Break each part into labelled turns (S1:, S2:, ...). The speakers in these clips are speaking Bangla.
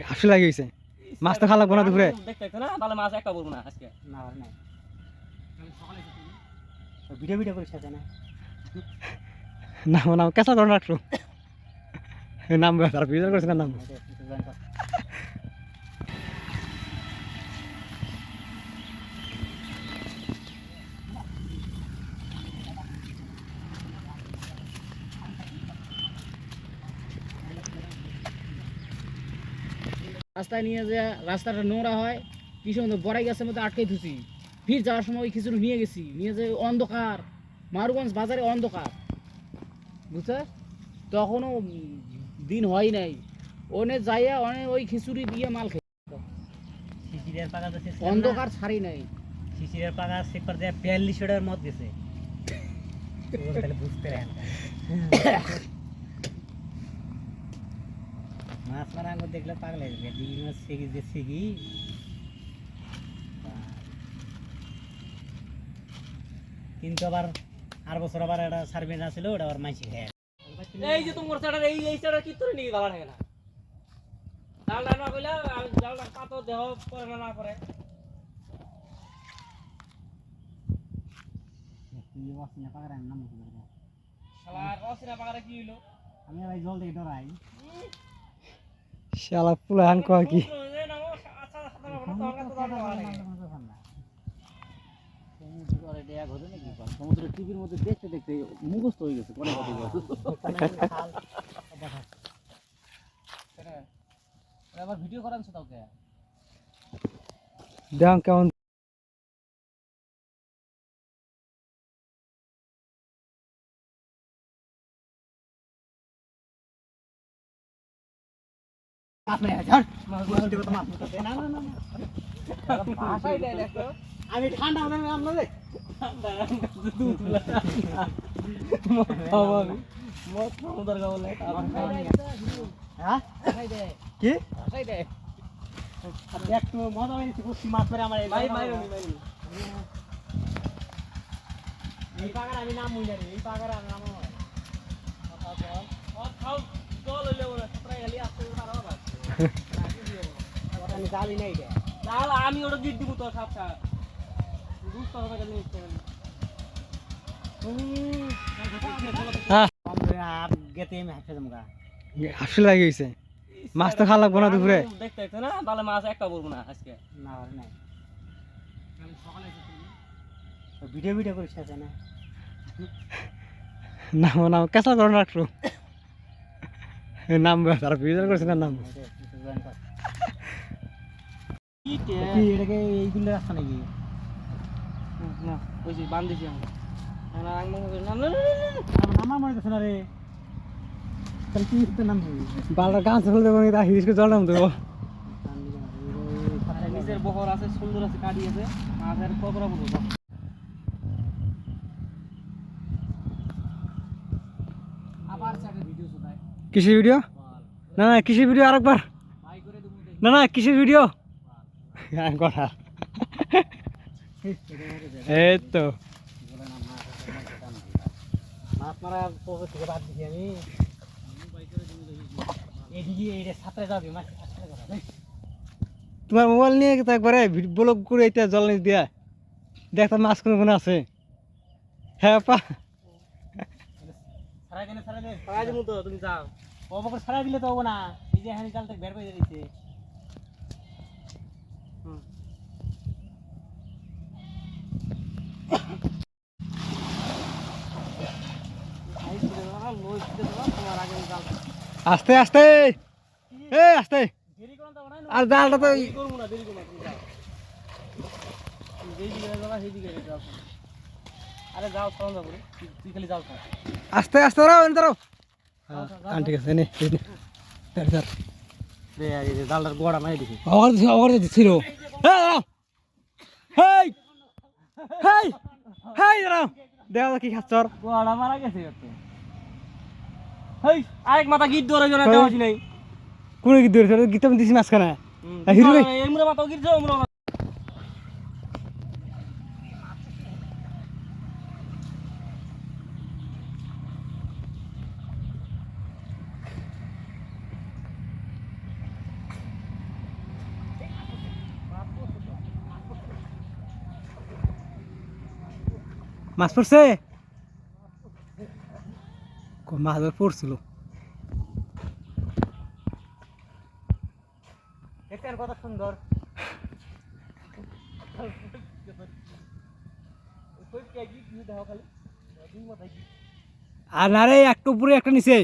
S1: হাসি লাগে গেছে মাছ তো খাওয়া লাগবো না দুপুরে
S2: দেখতে না তাহলে মাছ একটা বলবো না আজকে
S1: না না ভিডিও ভিডিও করিস না নাম নাম কেসা করে রাখলো নাম তার ভিডিও করছে না নাম
S3: রাস্তায় নিয়ে যে রাস্তাটা নোংরা হয় কি সুন্দর বড়াই গাছের মধ্যে আটকে ধুছি ফির যাওয়ার সময় ওই খিচুড়ি নিয়ে গেছি নিয়ে যে অন্ধকার মারুগঞ্জ বাজারে অন্ধকার বুঝছে তখনও দিন হয় নাই ওনে যাইয়া অনেক ওই খিচুড়ি দিয়ে মাল খেয়ে
S1: শিশিরের পাকা তো
S3: অন্ধকার ছাড়ি নাই
S1: শিশিরের পাকা সেপার দিয়ে 42 মত গেছে তাহলে বুঝতে রাখেন মাছ মারা আঙ্গুর দেখলে পাগল হয়ে যাবে ডিগি মাছ সেগি যে সেগি কিন্তু আবার আর বছর আবার একটা সার্ভেন্ট আছিল ওটা আবার মাইছি খায়
S2: এই যে তোমার চাটার এই চাটার কি তোরে নিয়ে গালা থাকে না ডাল ডালমা কইলা ডাল পাতো দেহ পরে না পরে
S1: কি অসিনা পাগা রান নাম কি করে
S2: শালার অসিনা পাগারে কি হইলো
S1: আমি ভাই জল দেখে ডরাই শালা পুলান কয় কি
S3: সমুদ্রের টিভির মধ্যে দেখতে দেখতে মুখস্থ হয়ে গেছে আবার ভিডিও করানছো তোকে
S1: দেখ কেমন আমি ঠান্ডা কি একটু মজা হয়েছে মাছ ধরে আমার এই পাগার আমি নাম বুঝি এই পাগার আমি নাম জালি নাই
S2: আমি ওটা গিট দিব তোর সাপ সাপ
S1: হাসি লাগে গেছে মাছ তো খাওয়া লাগবো না দুপুরে
S2: দেখতে না তাহলে মাছ একটা বলবো না আজকে
S1: না নাই ভিডিও ভিডিও করিস না নাম নাম কেসা করে রাখলো নাম তার ভিডিও করছে না নাম কি এটাকে এইগুলো রাস্তা নাকি
S2: না ওই যে বান্ধিছি
S1: নামা মনে করছে না রে তাহলে কি নাম বারোটা গাছ হলে দেবো হিরিসকে জল নাম দেবো
S2: নিজের বহর আছে সুন্দর আছে কাটি আছে মাছের কতটা বলবো
S3: আবার সাইডে ভিডিও শোনায়
S1: কিসের ভিডিও না না কিসের ভিডিও আরেকবার না না কিসের ভিডিও কথা এই তো মাছ মারা পুকুর থেকে বাদ দিছি আমি এদিকে এইটা সাঁতরে যাবে মাছ তোমার মোবাইল নিয়ে তো একবারে ব্লগ করে এটা জল নিচ দিয়া দেখতাম মাছ কোনো কোনো আছে হ্যাঁ পা
S2: সারাই দিন তো তুমি যাও
S1: অবকর ছাড়া দিলে তো হবো না এই যে হ্যান্ড জালটা বের করে দিয়েছে আস্তে আস্তে এ আস্তে আর জালটা তো
S2: করবো না দেরি করবো না যেই দিকে যাবা সেই দিকে যাও আরে যাও চল যাবো তুই খালি যাও
S1: আস্তে আস্তে রাও এনে রাও হ্যাঁ ঠিক আছে নে ধর ধর রে এই জালটার গোড়া মারি দিছি অগর দিছিল হেই হেই হেই রাও দেও কি খাচ্ছর
S2: গোড়া মারা গেছে তো হেই আরেক মাথা গিট ধরে জনা দেওয়াছি নাই
S1: কোন গিট ধরে গিট আমি দিছি মাছখানা হিরো ভাই
S2: এই মুরা মাথা গিট যাও মুরা
S1: মাছ পড়ছে মাছ পড়ছিল
S2: দেখতে কত সুন্দর
S1: আর না রে একটা উপরে একটা নিচে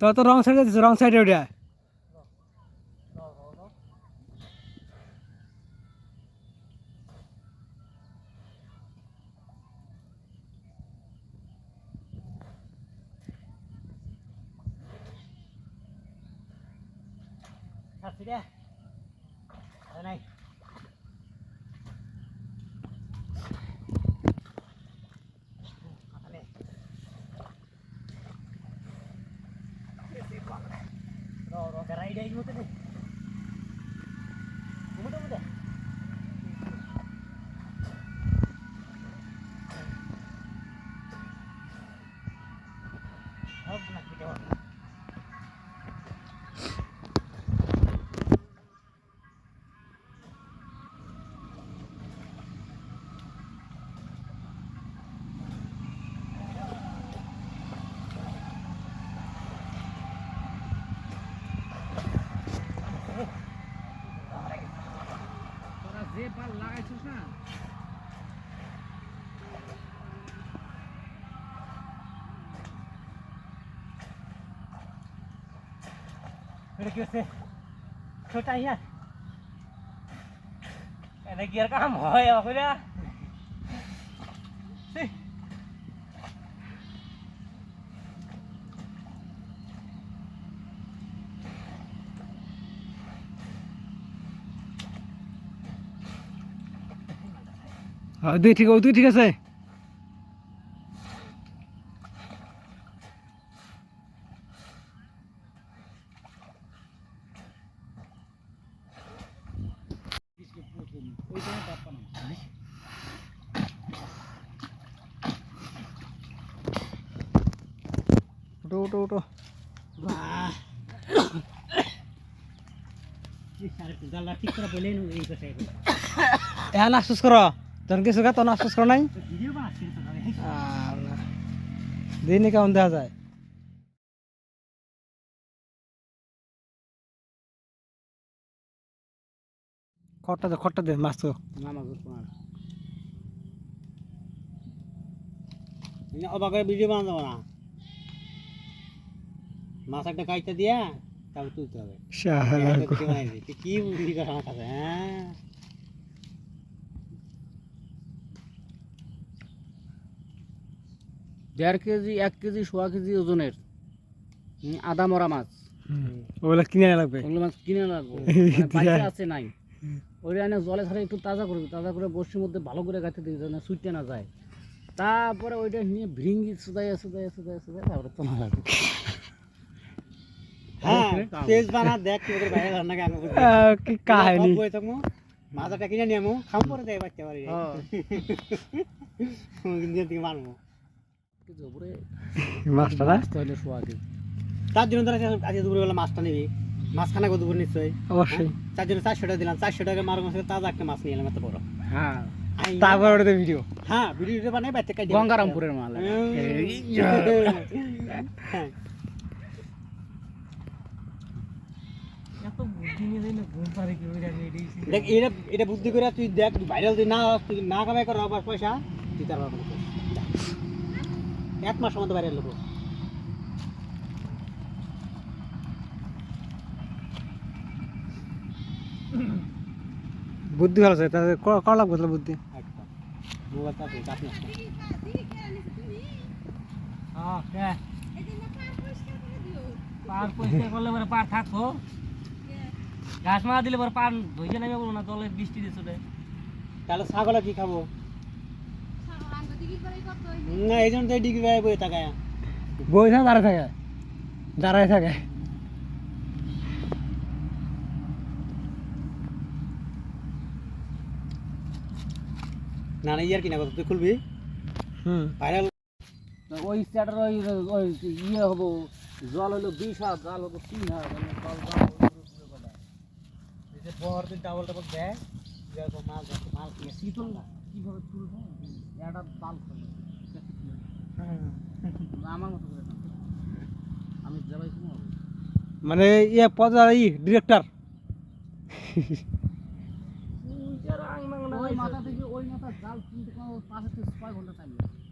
S1: তো রং সাইডে দিচ্ছে রং সাইডে ওটা
S2: নাই
S3: যে পাল লাগাইছিস না
S2: এটা কি হচ্ছে ছোটা ইয়া এটা কি আর কাম হয় এখন
S1: দুই ঠিক আছে উঠো উঠো উঠো
S2: ঠিক করে বলে এই কথা
S1: এখন আফসোস করো তখন কিছু গা তখন আফসোস করো নাই
S2: ভিডিও বানাচ্ছি
S1: দিনই কেমন দেখা যায় খটটা দে মাছ তো
S2: অবাক ভিডিও বানানো যাবো না মাছ একটা কাইটা দিয়া তারপর তুলতে হবে কি বুদ্ধি কথা আমার কাছে হ্যাঁ
S3: 1.5 কেজি 1 কেজি 1.5 কেজি ওজনের আদা মরা মাছ
S1: ওগুলা কিনে লাগবে
S3: ওগুলো মাছ কিনে লাগবে বাইরে আছে নাই ওই রানে জলে ছাড়া একটু তাজা করবি তাজা করে বর্ষির মধ্যে ভালো করে গাইতে দিবি যেন সুইটে না যায় তারপরে ওইটা নিয়ে ভৃঙ্গি সুদাই তারপরে তোলা লাগবে
S2: হ্যাঁ তেজ বানা দেখ কি ওদের বাইরে রান্না কে আমি
S1: কি কাহিনী
S2: বই থাকমু মাছটা কিনে নিয়ে আমু খাম পরে দেয় বাচ্চা বাড়ি দিয়ে দিকে মারমু
S3: কিছু উপরে
S1: মাছটা না
S3: তাহলে শোয়া কেজি
S2: তার জন্য তোরা আজকে দুপুরবেলা মাছটা নিবি মাছ খানা কত দুপুর নিশ্চয়ই
S1: অবশ্যই
S2: তার জন্য 400 টাকা দিলাম 400 টাকা মার মাছ তাজা একটা মাছ নিয়ে এলাম এত বড়
S3: হ্যাঁ
S1: তারপর ওটা ভিডিও
S2: হ্যাঁ ভিডিওটা বানাই বাইতে কাটি
S3: গঙ্গারামপুরের মাল
S2: এত বুদ্ধি নিয়ে যাই না ঘুম পারে কি দেখ এটা বুদ্ধি করে তুই দেখ ভাইরাল তুই না কামাই কর আবার পয়সা তুই তার বাবা এক মাস মতো ভাইরাল হবো
S1: বুদ্ধি ভালো আছে তাহলে করা লাগবে তাহলে বুদ্ধি
S2: একদম মোবাইলটা তুই কাট না পার পরিষ্কার করলে পরে পার থাকবো ঘাস মারা দিলে পরে পান ধুইতে নেমে বলো না জলে বৃষ্টি দিয়ে চলে তাহলে ছাগলে কি খাবো না এই জন্য তো ডিগ্রি ভাই বই থাকায়
S1: বই থাকে দাঁড়ায় থাকে
S2: না না ইয়ার কিনা কথা তুই খুলবি ভাইরাল
S3: ওই স্যাটার ওই ইয়ে হবো জল হলো 20 হাত জাল হবো 3 হাত জল
S1: যদি ডাবল ডাবল দেয় মাছ মাছ
S3: শীতল কিভাবে তুলবো একটা বাল করবো আমার মতো করে না। আমি যাবাই কোনো হবে
S1: মানে ইয়ে পদ ডিরেক্টর
S3: ওই মাথা থেকে ওই মাথা জাল তুলতে 5 থেকে 6 ঘন্টা টাইম লাগে